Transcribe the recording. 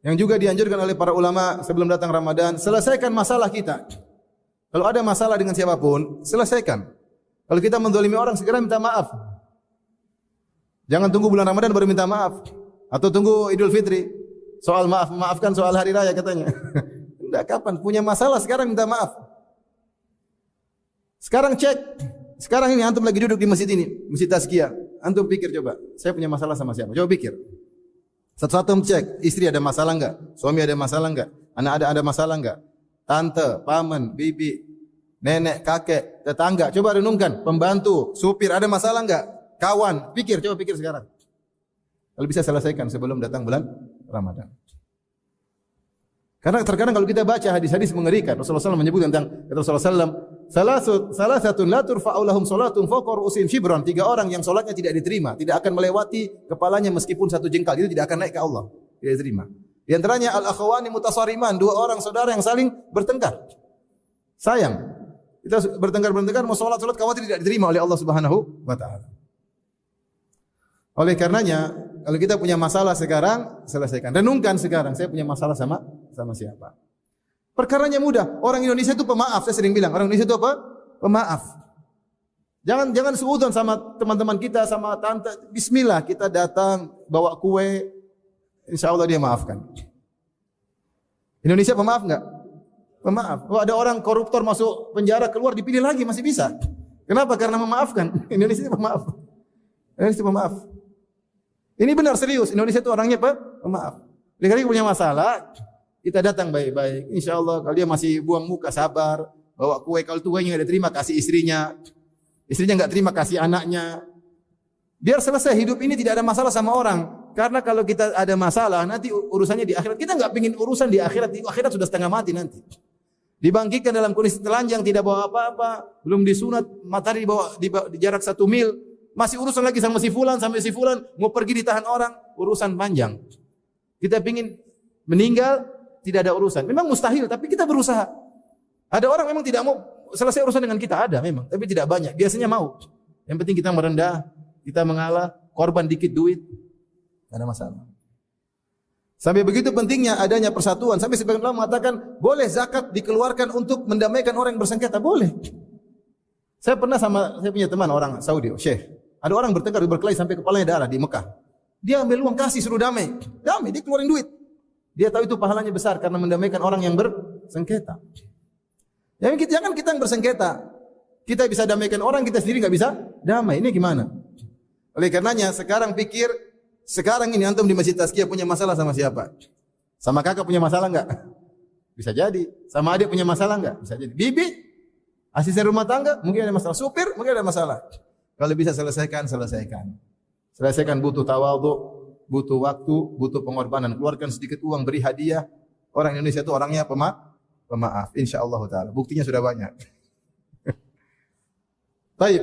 Yang juga dianjurkan oleh para ulama sebelum datang Ramadan, selesaikan masalah kita. Kalau ada masalah dengan siapapun, selesaikan. Kalau kita menzalimi orang, segera minta maaf. Jangan tunggu bulan Ramadan baru minta maaf. Atau tunggu Idul Fitri. Soal maafkan soal hari raya katanya. Tidak, kapan? Punya masalah sekarang minta maaf. Sekarang cek. Sekarang ini antum lagi duduk di masjid ini, masjid Tazkiyah. Antum pikir coba, saya punya masalah sama siapa? Coba pikir. Satu-satu cek, istri ada masalah enggak? Suami ada masalah enggak? Anak ada masalah enggak? Tante, paman, bibi, nenek, kakek, tetangga, coba renungkan. Pembantu, supir ada masalah enggak? Kawan, pikir, coba pikir sekarang. Kalau bisa selesaikan sebelum datang bulan Ramadan. Karena terkadang kalau kita baca hadis-hadis mengerikan, Rasulullah SAW menyebut tentang Rasulullah SAW, salah satu la turfa'u lahum salatun fawqa ru'usihim shibran. 3 orang yang salatnya tidak diterima, tidak akan melewati kepalanya meskipun 1 jengkal, itu tidak akan naik ke Allah, tidak diterima. Di antaranya al-akhawani mutasariman, 2 orang saudara yang saling bertengkar. Sayang, kita bertengkar mau salat khawatir tidak diterima oleh Allah Subhanahu wa taala. Oleh karenanya, kalau kita punya masalah sekarang, selesaikan. Renungkan sekarang, saya punya masalah sama siapa. Perkaranya mudah. Orang Indonesia itu pemaaf. Saya sering bilang, orang Indonesia itu apa? Pemaaf. Jangan suudzon sama teman-teman kita, sama tante. Bismillah, kita datang bawa kue, insya Allah dia maafkan. Indonesia pemaaf enggak? Pemaaf. Kalau ada orang koruptor masuk penjara, keluar dipilih lagi, masih bisa. Kenapa? Karena memaafkan. Indonesia itu pemaaf. Indonesia pemaaf. Ini benar serius. Indonesia itu orangnya pemaaf. Kalau punya masalah, kita datang baik-baik. Insya Allah kalau dia masih buang muka sabar, bawa kue. Kalau kuenya nggak diterima kasih istrinya, istrinya nggak terima kasih anaknya. Biar selesai hidup ini tidak ada masalah sama orang. Karena kalau kita ada masalah nanti urusannya di akhirat. Kita nggak pingin urusan di akhirat. Di akhirat sudah setengah mati nanti. Dibangkitkan dalam kondisi telanjang, tidak bawa apa-apa, belum disunat, matahari di jarak 1 mil. Masih urusan lagi sama si fulan, sampai si fulan mau pergi ditahan orang, urusan panjang. Kita pingin meninggal, tidak ada urusan. Memang mustahil, tapi kita berusaha. Ada orang memang tidak mau selesai urusan dengan kita, ada memang, tapi tidak banyak. Biasanya mau. Yang penting kita merendah, kita mengalah, korban dikit duit, tidak ada masalah. Sampai begitu pentingnya adanya persatuan. Sampai sebagian ulama mengatakan, boleh zakat dikeluarkan untuk mendamaikan orang yang bersengketa, boleh. Saya punya teman orang Saudi, Syekh. Ada orang bertengkar berkelahi sampai kepalanya darah di Mekah. Dia ambil uang kasih suruh damai. Damai, dia keluarin duit. Dia tahu itu pahalanya besar karena mendamaikan orang yang bersengketa. Jangan kita yang bersengketa. Kita bisa damaikan orang, kita sendiri enggak bisa damai. Ini gimana? Oleh karenanya sekarang pikir, sekarang ini antum di Masjid Tazkiyah punya masalah sama siapa? Sama kakak punya masalah enggak? Bisa jadi. Sama adik punya masalah enggak? Bisa jadi. Bibi, asisten rumah tangga, mungkin ada masalah. Supir, mungkin ada masalah. Kalau bisa selesaikan. Selesaikan butuh tawadhu, butuh waktu, butuh pengorbanan. Keluarkan sedikit uang, beri hadiah. Orang Indonesia itu orangnya pemaaf. InsyaAllah ta'ala. Buktinya sudah banyak. Baik.